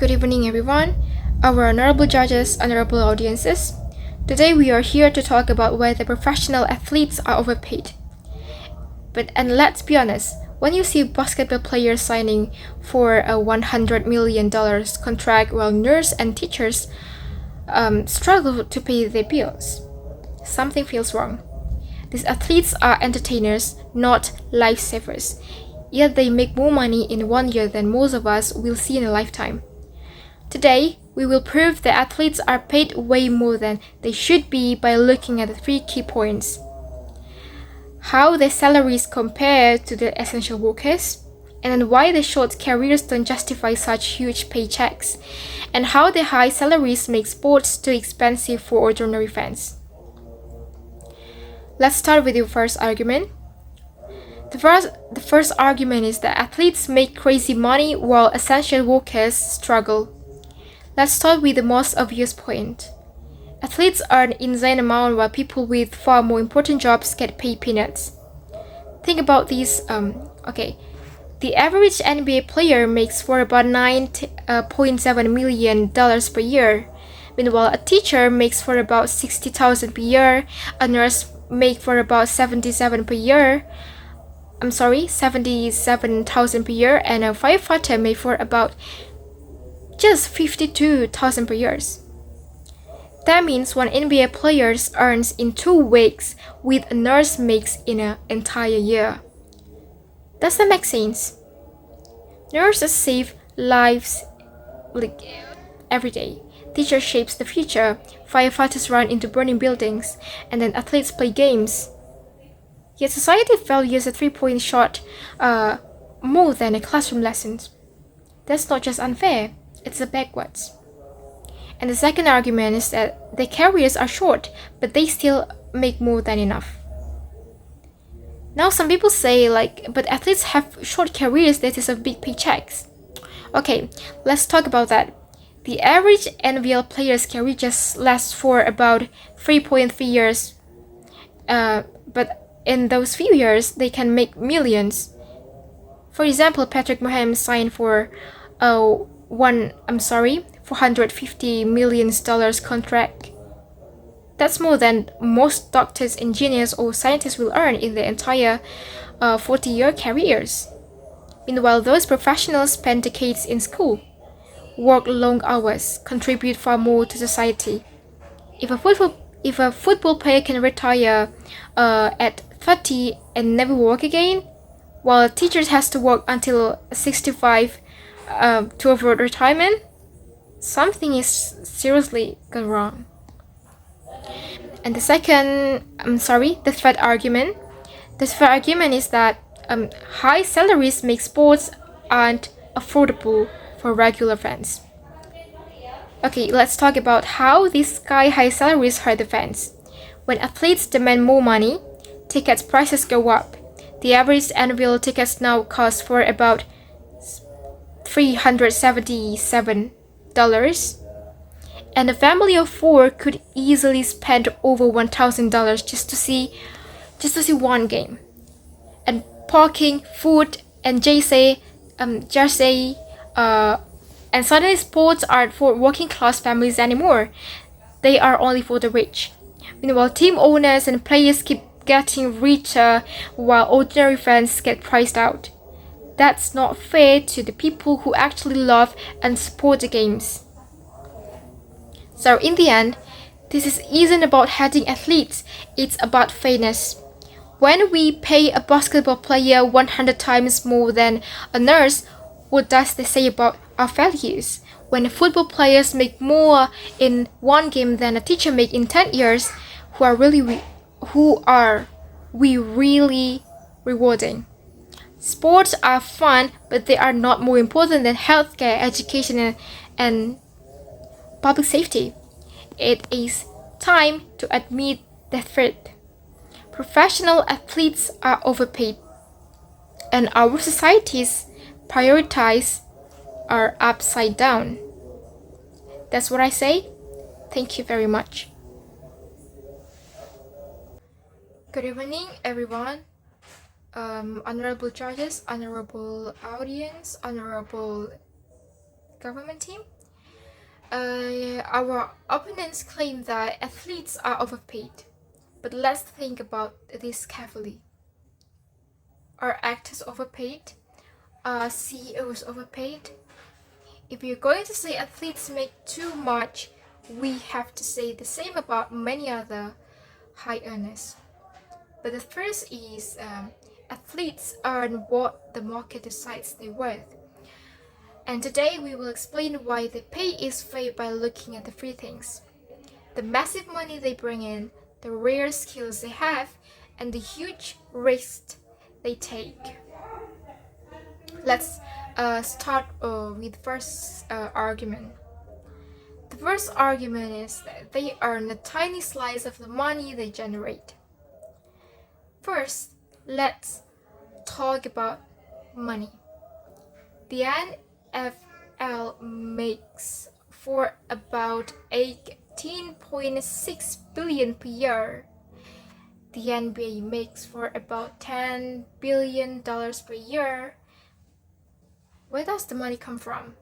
Good evening, everyone, our honorable judges, honorable audiences. Today we are here to talk about whether professional athletes are overpaid. And let's be honest, when you see basketball players signing for a $100 million contract while nurses and teachers struggle to pay their bills, something feels wrong. These athletes are entertainers, not lifesavers. Yet they make more money in 1 year than most of us will see in a lifetime. Today, we will prove that athletes are paid way more than they should be by looking at the 3 key points. How their salaries compare to the essential workers, and then why their short careers don't justify such huge paychecks, and how their high salaries make sports too expensive for ordinary fans. Let's start with your first argument. The first argument is that athletes make crazy money while essential workers struggle. Let's start with the most obvious point. Athletes earn insane amount while people with far more important jobs get paid peanuts. Think about these. The average NBA player makes for about $9.7 million per year. Meanwhile, a teacher makes for about $60,000 per year. A nurse makes for about $77,000 per year, and a firefighter makes for about just $52,000 per year. That means one NBA player earns in 2 weeks what a nurse makes in an entire year. Does that make sense? Nurses save lives every day. Teachers shapes the future. Firefighters run into burning buildings, and then athletes play games. Yet society values a 3-point shot more than a classroom lesson. That's not just unfair, it's a backwards. And the second argument is that their careers are short, but they still make more than enough. Now some people say but athletes have short careers that deserve big paychecks. Okay, let's talk about that. The average NBA player's career just lasts for about 3.3 years. But in those few years, they can make millions. For example, Patrick Mahomes signed for $450 million contract. That's more than most doctors, engineers, or scientists will earn in their entire 40-year careers. Meanwhile, those professionals spend decades in school, work long hours, contribute far more to society. If a football player can retire at 30 and never work again, while a teacher has to work until 65 to avoid retirement, something is seriously gone wrong. And the third argument is that high salaries make sports aren't affordable for regular fans. Okay, let's talk about how these sky-high salaries hurt the fans. When athletes demand more money, ticket prices go up. The average annual tickets now cost for about $377, and a family of 4 could easily spend over $1,000 just to see one game. And parking, food, and jersey, and suddenly sports aren't for working class families anymore. They are only for the rich. Meanwhile, team owners and players keep getting richer while ordinary fans get priced out. That's not fair to the people who actually love and support the games. So in the end, this isn't about hating athletes, it's about fairness. When we pay a basketball player 100 times more than a nurse, what does that say about our values? When football players make more in 1 game than a teacher makes in 10 years, who are we really rewarding? Sports are fun, but they are not more important than healthcare, education, and public safety. It is time to admit the truth. Professional athletes are overpaid, and our society's priorities are upside down. That's what I say. Thank you very much. Good evening, everyone. Honorable judges, honorable audience, honorable government team. Our opponents claim that athletes are overpaid, but let's think about this carefully. Are actors overpaid? Are CEOs overpaid? If you're going to say athletes make too much, we have to say the same about many other high earners. But the first is athletes earn what the market decides they're worth. And today we will explain why the pay is fair by looking at the three things: the massive money they bring in, the rare skills they have, and the huge risks they take. Let's start with the first argument. The first argument is that they earn a tiny slice of the money they generate. First, let's talk about money. The NFL makes for about 18.6 billion per year. The NBA makes for about $10 billion per year. Where does the money come from?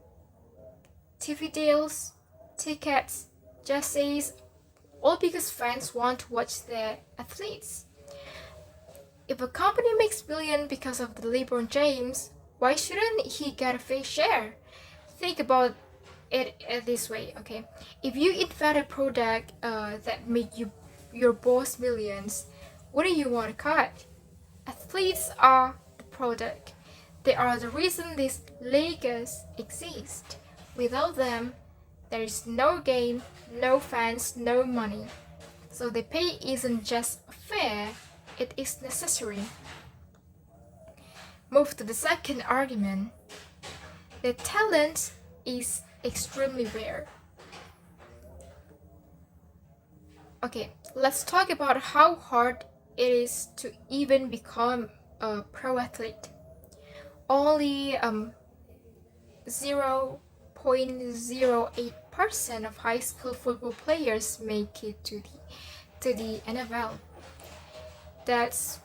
TV deals, tickets, jerseys, all because fans want to watch their athletes. If a company makes billions because of the LeBron James, why shouldn't he get a fair share? Think about it this way, okay? If you invent a product that made your boss millions, what do you want to cut? Athletes are the product. They are the reason these leagues exist. Without them, there is no game, no fans, no money. So the pay isn't just fair, it is necessary. Move to the second argument. The talent is extremely rare. Okay, let's talk about how hard it is to even become a pro athlete. Only 0.08% of high school football players make it to the NFL. That's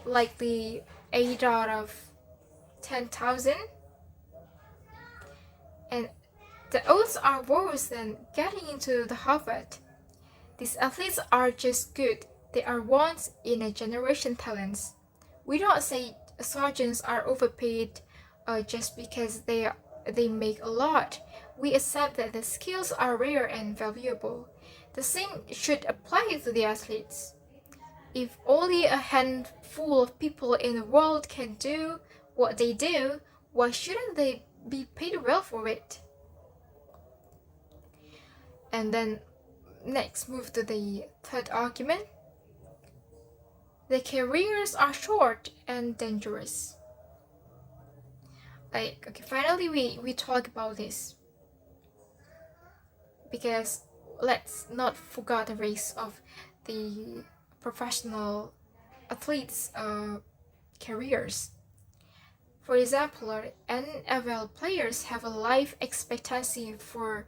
likely 8 out of 10,000. And the odds are worse than getting into the Harvard. These athletes are just good. They are once in a generation talents. We don't say sergeants are overpaid just because they make a lot. We accept that the skills are rare and valuable. The same should apply to the athletes. If only a handful of people in the world can do what they do, why shouldn't they be paid well for it? And then next, move to the third argument. The careers are short and dangerous. Finally we talk about this, because let's not forget the race of the professional athletes' careers. For example, NFL players have a life expectancy for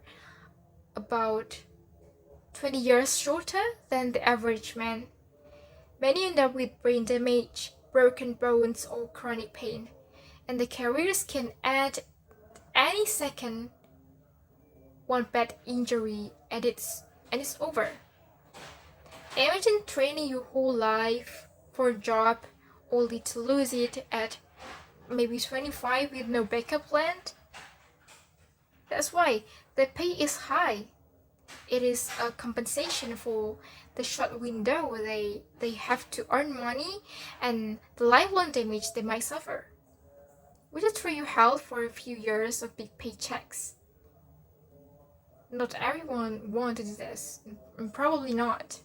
about 20 years shorter than the average man. Many end up with brain damage, broken bones, or chronic pain, and the careers can end any second. One bad injury and it's over. Imagine training your whole life for a job only to lose it at maybe 25 with no backup plan. That's why the pay is high. It is a compensation for the short window they have to earn money and the lifelong damage they might suffer. Would you trade your health for a few years of big paychecks? Not everyone wanted this, probably not.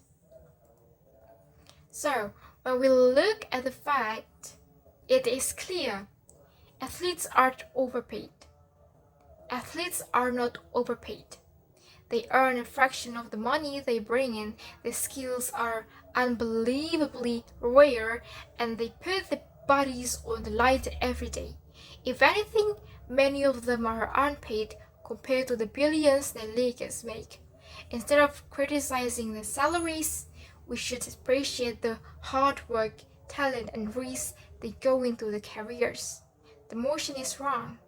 So, when we look at the fact, it is clear athletes aren't overpaid. Athletes are not overpaid. They earn a fraction of the money they bring in, their skills are unbelievably rare, and they put their bodies on the line every day. If anything, many of them are unpaid compared to the billions their leaguers make. Instead of criticizing the salaries, we should appreciate the hard work, talent, and risk they go into the careers. The motion is wrong.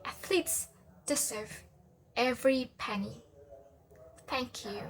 Athletes deserve every penny. Thank you.